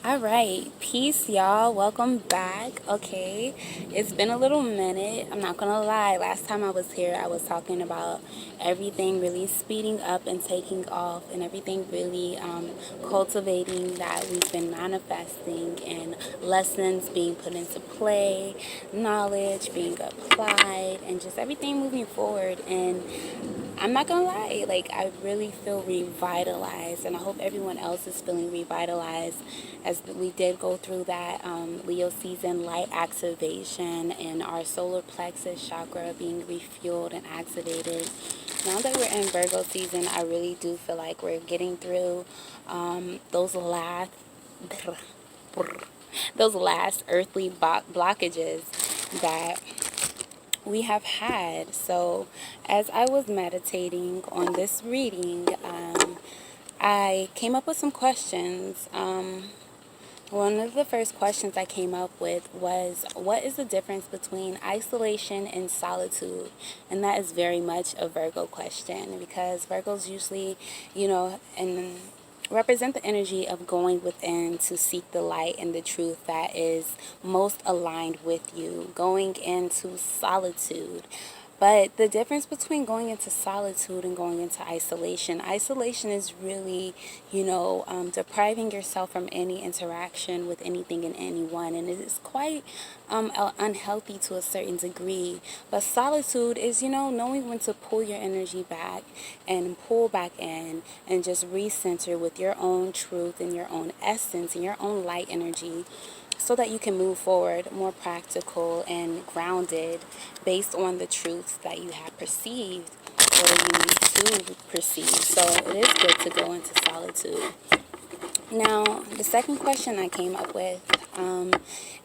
All right, peace, y'all. Welcome back. Okay, it's been a little minute. I'm not gonna lie. Last time I was here, I was talking about everything really speeding up and taking off, and everything really cultivating that we've been manifesting, and lessons being put into play, knowledge being applied, and just everything moving forward. And I'm not gonna lie, like I really feel revitalized, and I hope everyone else is feeling revitalized as we did go through that Leo season light activation and our solar plexus chakra being refueled and activated. Now that we're in Virgo season, I really do feel like we're getting through those last those last earthly blockages that we have had. So as I was meditating on this reading, I came up with some questions. One of the first questions I came up with was, what is the difference between isolation and solitude? And that is very much a Virgo question, because Virgos usually, and represent the energy of going within to seek the light and the truth that is most aligned with you, going into solitude. But the difference between going into solitude and going into isolation is really, depriving yourself from any interaction with anything and anyone. And it is quite unhealthy to a certain degree. But solitude is, knowing when to pull your energy back and pull back in and just recenter with your own truth and your own essence and your own light energy, so that you can move forward more practical and grounded based on the truths that you have perceived or you need to perceive. So it is good to go into solitude. Now, the second question I came up with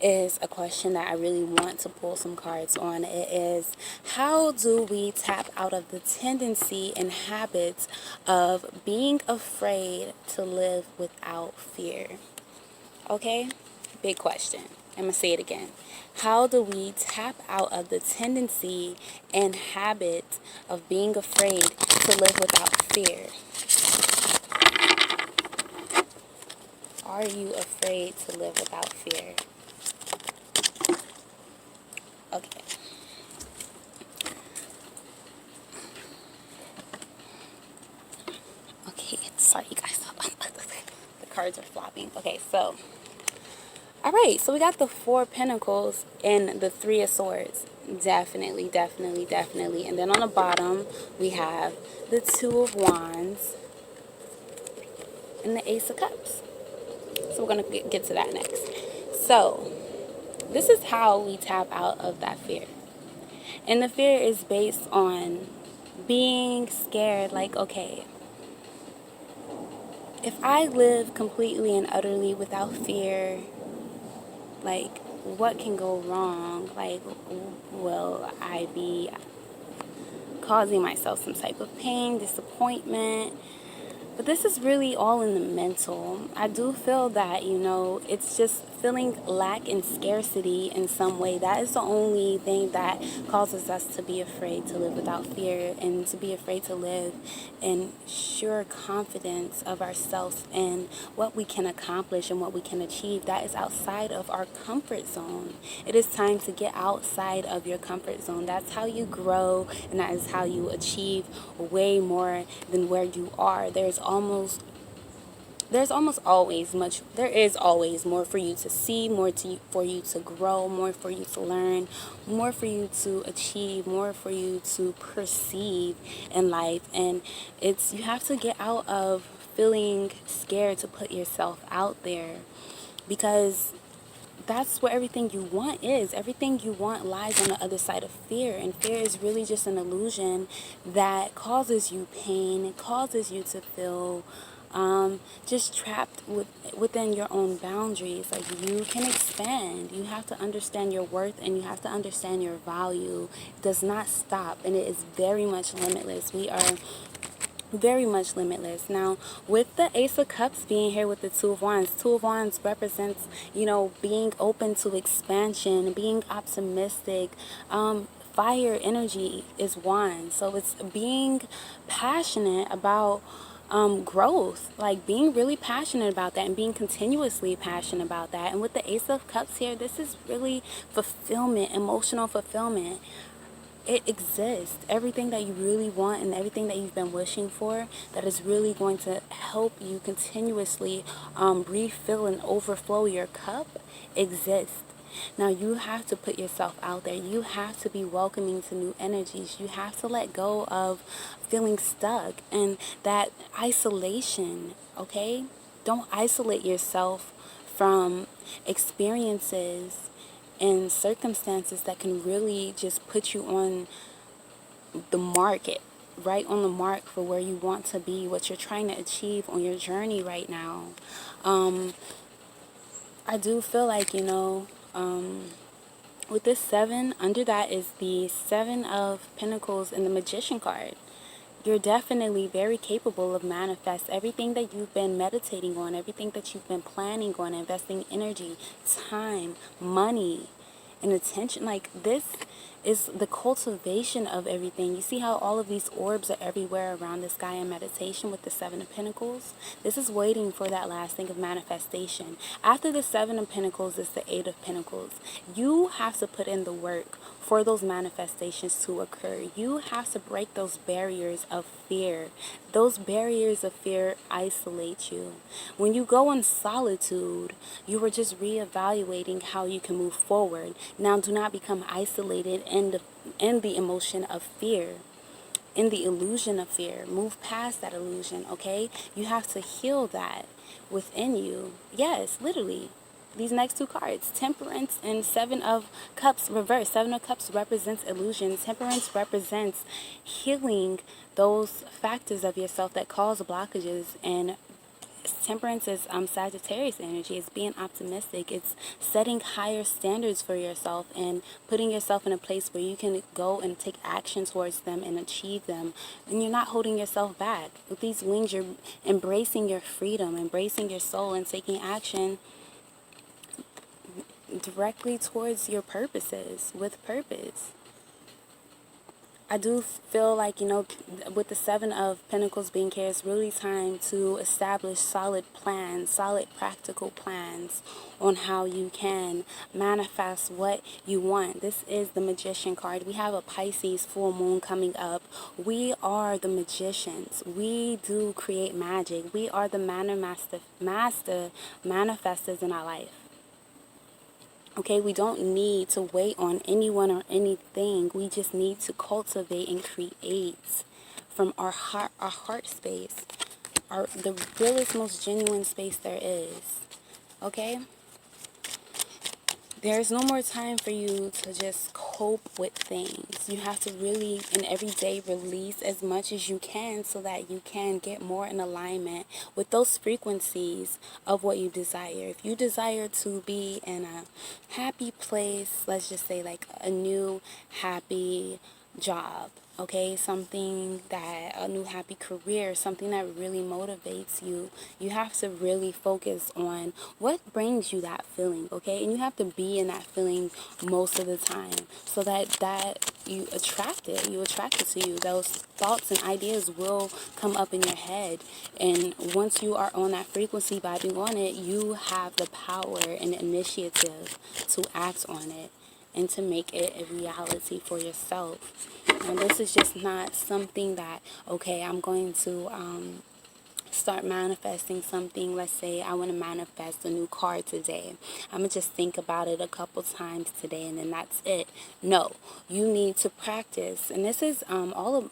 is a question that I really want to pull some cards on. It is, how do we tap out of the tendency and habits of being afraid to live without fear? Okay? Big question. I'm going to say it again. How do we tap out of the tendency and habit of being afraid to live without fear? Are you afraid to live without fear? Okay. Okay, sorry guys. The cards are flopping. Okay, so all right, so we got the Four of Pentacles and the Three of Swords. Definitely, definitely, definitely. And then on the bottom, we have the Two of Wands and the Ace of Cups. So we're going to get to that next. So this is how we tap out of that fear. And the fear is based on being scared, like, okay, if I live completely and utterly without fear, like, what can go wrong? Like, will I be causing myself some type of pain, disappointment? But this is really all in the mental. I do feel that, it's just feeling lack and scarcity in some way. That is the only thing that causes us to be afraid to live without fear, and to be afraid to live in sure confidence of ourselves and what we can accomplish and what we can achieve. That is outside of our comfort zone. It is time to get outside of your comfort zone. That's how you grow, and that is how you achieve way more than where you are. There is always more for you to see, for you to grow, more for you to learn, more for you to achieve, more for you to perceive in life. And you have to get out of feeling scared to put yourself out there, because that's where everything you want is. Everything you want lies on the other side of fear. And fear is really just an illusion that causes you pain. It causes you to feel just trapped within your own boundaries. Like, you can expand. You have to understand your worth, and you have to understand your value. It does not stop, and it is very much limitless. We are very much limitless. Now, with the Ace of Cups being here with the Two of Wands represents, being open to expansion, being optimistic. Fire energy is Wands, so it's being passionate about growth, like being really passionate about that and being continuously passionate about that. And with the Ace of Cups here, this is really fulfillment, emotional fulfillment. It exists. Everything that you really want and everything that you've been wishing for, that is really going to help you continuously refill and overflow your cup, exists. Now you have to put yourself out there. You have to be welcoming to new energies. You have to let go of feeling stuck and that isolation, okay? Don't isolate yourself from experiences and circumstances that can really just put you on the market, right on the mark for where you want to be, what you're trying to achieve on your journey right now. I do feel like, with this 7, under that is the 7 of Pentacles and the Magician card. You're definitely very capable of manifest everything that you've been meditating on, everything that you've been planning on, investing energy, time, money, and attention. Like, this is the cultivation of everything. You see how all of these orbs are everywhere around this guy in meditation with the 7 of Pentacles? This is waiting for that last thing of manifestation. After the 7 of Pentacles is the 8 of Pentacles. You have to put in the work for those manifestations to occur. You have to break those barriers of fear. Those barriers of fear isolate you. When you go in solitude, you are just reevaluating how you can move forward. Now, do not become isolated in the emotion of fear, in the illusion of fear. Move past that illusion, okay? You have to heal that within you. Yes, literally. These next 2 cards, Temperance and 7 of Cups reverse. 7 of Cups represents illusion. Temperance represents healing those factors of yourself that cause blockages. And Temperance is Sagittarius energy. It's being optimistic. It's setting higher standards for yourself and putting yourself in a place where you can go and take action towards them and achieve them. And you're not holding yourself back. With these wings, you're embracing your freedom, embracing your soul, and taking action directly towards your purposes, with purpose. I do feel like, with the 7 of Pentacles being here, it's really time to establish solid plans, solid practical plans on how you can manifest what you want. This is the Magician card. We have a Pisces full moon coming up. We are the magicians. We do create magic. We are the master manifestors in our life. Okay, we don't need to wait on anyone or anything. We just need to cultivate and create from our heart space, the realest, most genuine space there is. Okay? There's no more time for you to just cope with things. You have to really, in every day, release as much as you can so that you can get more in alignment with those frequencies of what you desire. If you desire to be in a happy place, let's just say like a new happy job, okay, a new happy career, something that really motivates you, you have to really focus on what brings you that feeling, okay? And you have to be in that feeling most of the time so that you attract it to you. Those thoughts and ideas will come up in your head, and once you are on that frequency, vibing on it, you have the power and the initiative to act on it and to make it a reality for yourself. And this is just not something that, okay, I'm going to start manifesting something. Let's say I want to manifest a new car today. I'm going to just think about it a couple times today and then that's it. No, you need to practice. And this is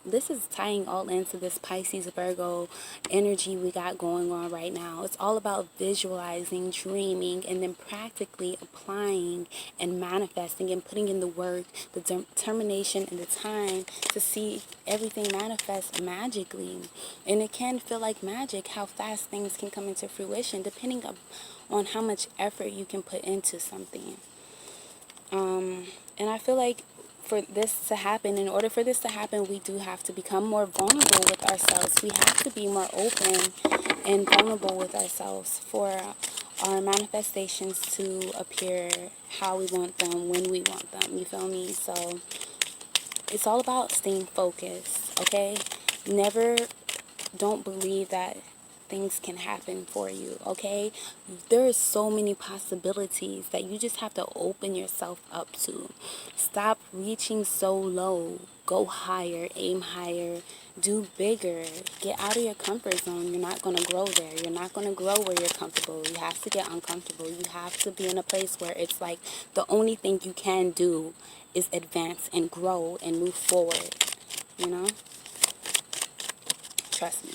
this is tying all into this Pisces Virgo energy we got going on right now. It's all about visualizing, dreaming, and then practically applying and manifesting and putting in the work, the determination, and the time to see everything manifest magically. And it can feel like magic how fast things can come into fruition depending on how much effort you can put into something. And I feel like for this to happen, in order for this to happen, we do have to become more vulnerable with ourselves. We have to be more open and vulnerable with ourselves for our manifestations to appear how we want them, when we want them. You feel me? So it's all about staying focused, okay? Never don't believe that things can happen for you, okay? There are so many possibilities that you just have to open yourself up to. Stop reaching so low. Go higher, aim higher, do bigger. Get out of your comfort zone. You're not going to grow there. You're not going to grow where you're comfortable. You have to get uncomfortable. You have to be in a place where it's like the only thing you can do is advance and grow and move forward, you know? Trust me.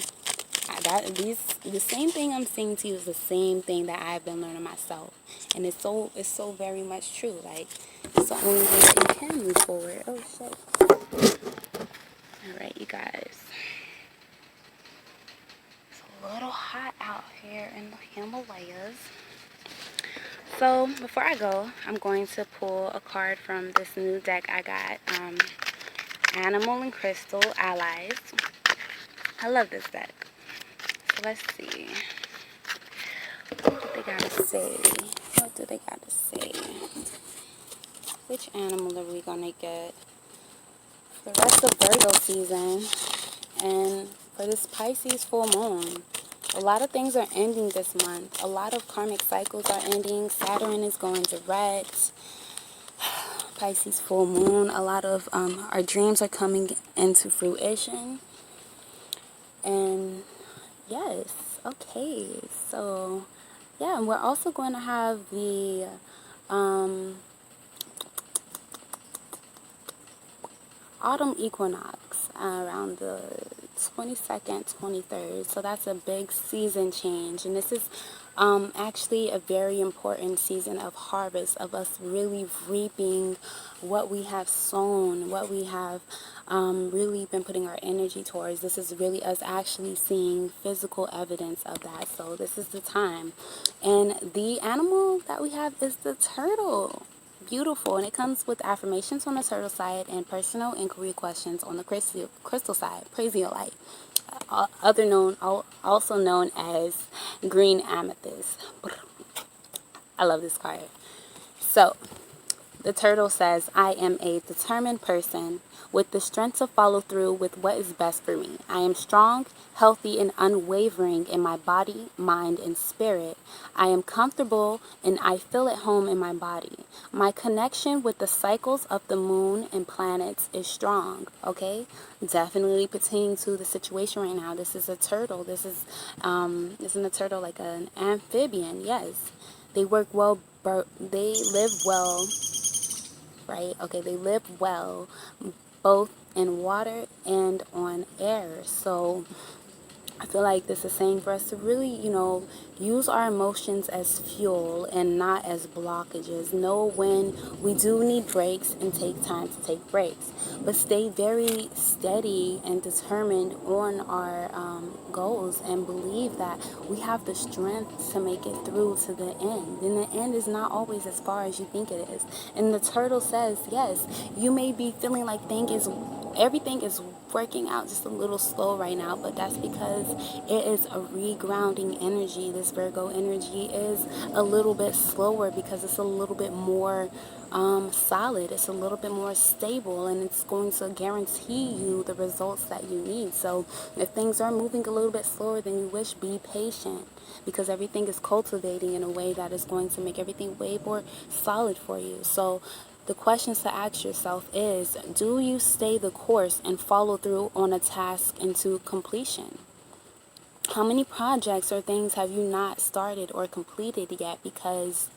The same thing I'm saying to you is the same thing that I've been learning myself, and it's so very much true. Like, it's the only way that you can move forward. Oh shit! All right, you guys. It's a little hot out here in the Himalayas. So before I go, I'm going to pull a card from this new deck I got. Animal and Crystal Allies. I love this deck. So let's see. What do they gotta say? What do they gotta say? Which animal are we gonna get for the rest of Virgo season and for this Pisces full moon? A lot of things are ending this month. A lot of karmic cycles are ending. Saturn is going direct. Pisces full moon. A lot of our dreams are coming into fruition. And yes, okay. So yeah, and we're also going to have the autumn equinox around the 22nd, 23rd. So that's a big season change. And this is actually a very important season of harvest, of us really reaping what we have sown, what we have really been putting our energy towards. This is really us actually seeing physical evidence of that. So this is the time. And the animal that we have is the turtle. Beautiful, and it comes with affirmations on the turtle side and personal inquiry questions on the crystal side. Praisiolite, also known as green amethyst. I love this card. So the turtle says, I am a determined person with the strength to follow through with what is best for me. I am strong, healthy, and unwavering in my body, mind, and spirit. I am comfortable and I feel at home in my body. My connection with the cycles of the moon and planets is strong, okay? Definitely pertaining to the situation right now. This is a turtle. This is, isn't a turtle like an amphibian? Yes. They work well, they live well, right? Okay, they live well both in water and on air. So I feel like this is saying for us to really, use our emotions as fuel and not as blockages. Know when we do need breaks and take time to take breaks. But stay very steady and determined on our goals and believe that we have the strength to make it through to the end. And the end is not always as far as you think it is. And the turtle says, yes, you may be feeling like everything is working out just a little slow right now, but that's because it is a regrounding energy. This Virgo energy is a little bit slower because it's a little bit more solid. It's a little bit more stable, and it's going to guarantee you the results that you need. So if things are moving a little bit slower than you wish, be patient, because everything is cultivating in a way that is going to make everything way more solid for you. So the questions to ask yourself is, do you stay the course and follow through on a task into completion? How many projects or things have you not started or completed yet because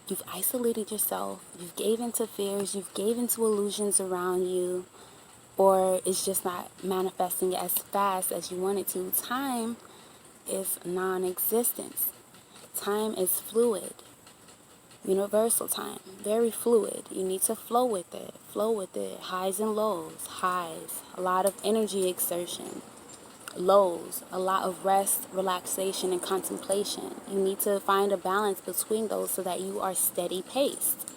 you've isolated yourself, you've gave into fears, you've gave into illusions around you, or it's just not manifesting as fast as you want it to? Time is non-existent. Time is fluid. Universal time, very fluid. You need to flow with it. Highs and lows. Highs, a lot of energy exertion. Lows, a lot of rest, relaxation, and contemplation. You need to find a balance between those so that you are steady paced.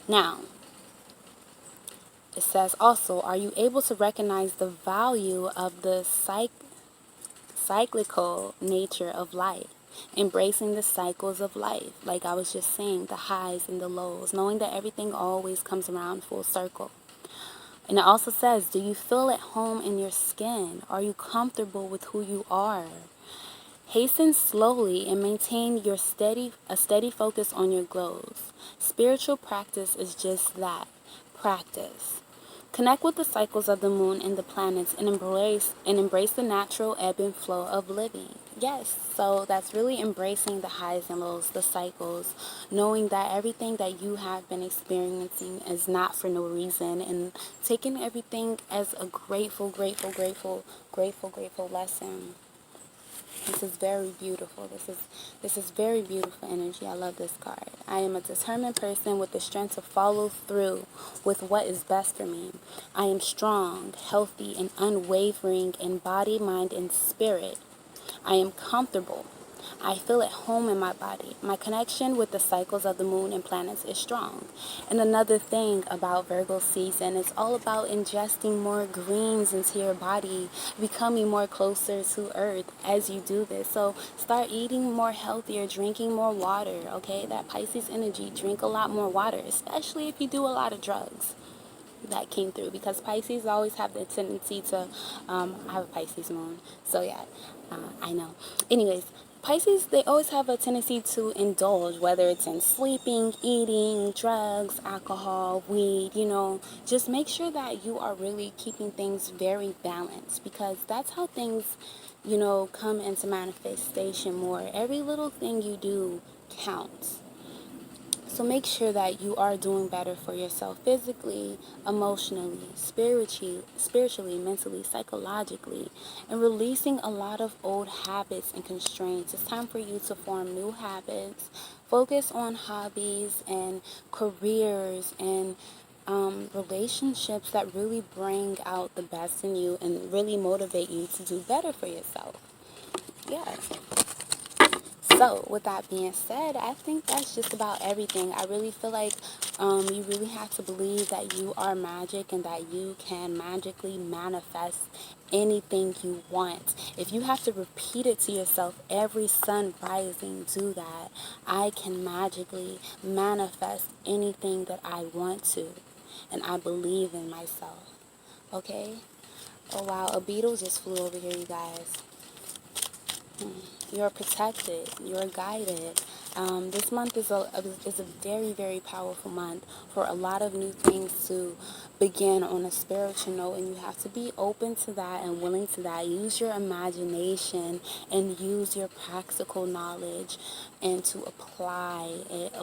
Now, it says also, are you able to recognize the value of the cyclical nature of life? Embracing the cycles of life, like I was just saying, the highs and the lows, knowing that everything always comes around full circle. And it also says, do you feel at home in your skin? Are you comfortable with who you are? Hasten slowly and maintain a steady focus on your goals. Spiritual practice is just that, practice. Connect with the cycles of the moon and the planets and embrace the natural ebb and flow of living. Yes, so that's really embracing the highs and lows, the cycles, knowing that everything that you have been experiencing is not for no reason, and taking everything as a grateful lesson. This is very beautiful. This is very beautiful energy. I love this card. I am a determined person with the strength to follow through with what is best for me. I am strong, healthy, and unwavering in body, mind, and spirit. I am comfortable. I feel at home in my body. My connection with the cycles of the moon and planets is strong. And another thing about Virgo season, it's all about ingesting more greens into your body, becoming more closer to earth as you do this. So start eating more healthier, drinking more water, okay? That Pisces energy, drink a lot more water, especially if you do a lot of drugs. That came through, because Pisces always have the tendency to I have a Pisces moon, so yeah, I know. Anyways, Pisces, they always have a tendency to indulge, whether it's in sleeping, eating, drugs, alcohol, weed, just make sure that you are really keeping things very balanced, because that's how things, come into manifestation more. Every little thing you do counts. So make sure that you are doing better for yourself physically, emotionally, spiritually, mentally, psychologically, and releasing a lot of old habits and constraints. It's time for you to form new habits, focus on hobbies and careers and relationships that really bring out the best in you and really motivate you to do better for yourself. Yeah. So, with that being said, I think that's just about everything. I really feel like you really have to believe that you are magic and that you can magically manifest anything you want. If you have to repeat it to yourself every sun rising, do that. I can magically manifest anything that I want to, and I believe in myself. Okay? Oh wow, a beetle just flew over here, you guys. You're protected. You're guided. This month is a very, very powerful month for a lot of new things to begin on a spiritual note, and you have to be open to that and willing to that. Use your imagination and use your practical knowledge and to apply it.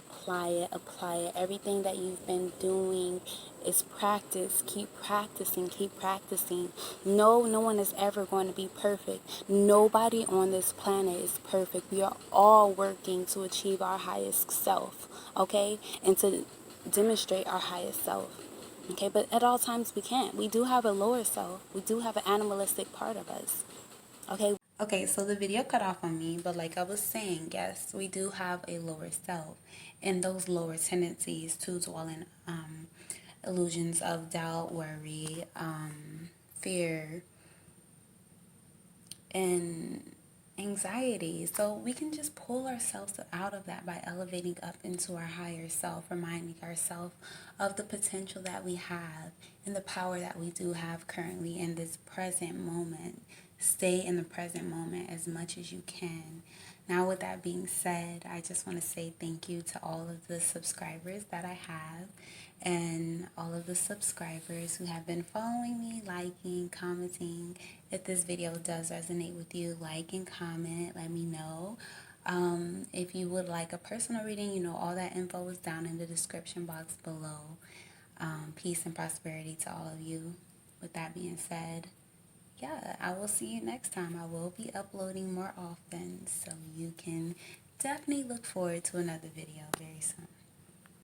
Everything that you've been doing is practice. Keep practicing. No one is ever going to be perfect. Nobody on this planet is perfect. We are all working to achieve our highest self, okay? And to demonstrate our highest self. Okay, but at all times we can't. We do have a lower self. We do have an animalistic part of us. Okay. Okay, so the video cut off on me, but like I was saying, yes, we do have a lower self, and those lower tendencies to dwell in illusions of doubt, worry, fear, and anxiety. So we can just pull ourselves out of that by elevating up into our higher self, reminding ourselves of the potential that we have and the power that we do have currently in this present moment. Stay in the present moment as much as you can. Now, with that being said, I just want to say thank you to all of the subscribers that I have and all of the subscribers who have been following me, liking, commenting. If this video does resonate with you, like and comment. Let me know. If you would like a personal reading, all that info is down in the description box below. Peace and prosperity to all of you. With that being said, yeah, I will see you next time. I will be uploading more often, so you can definitely look forward to another video very soon.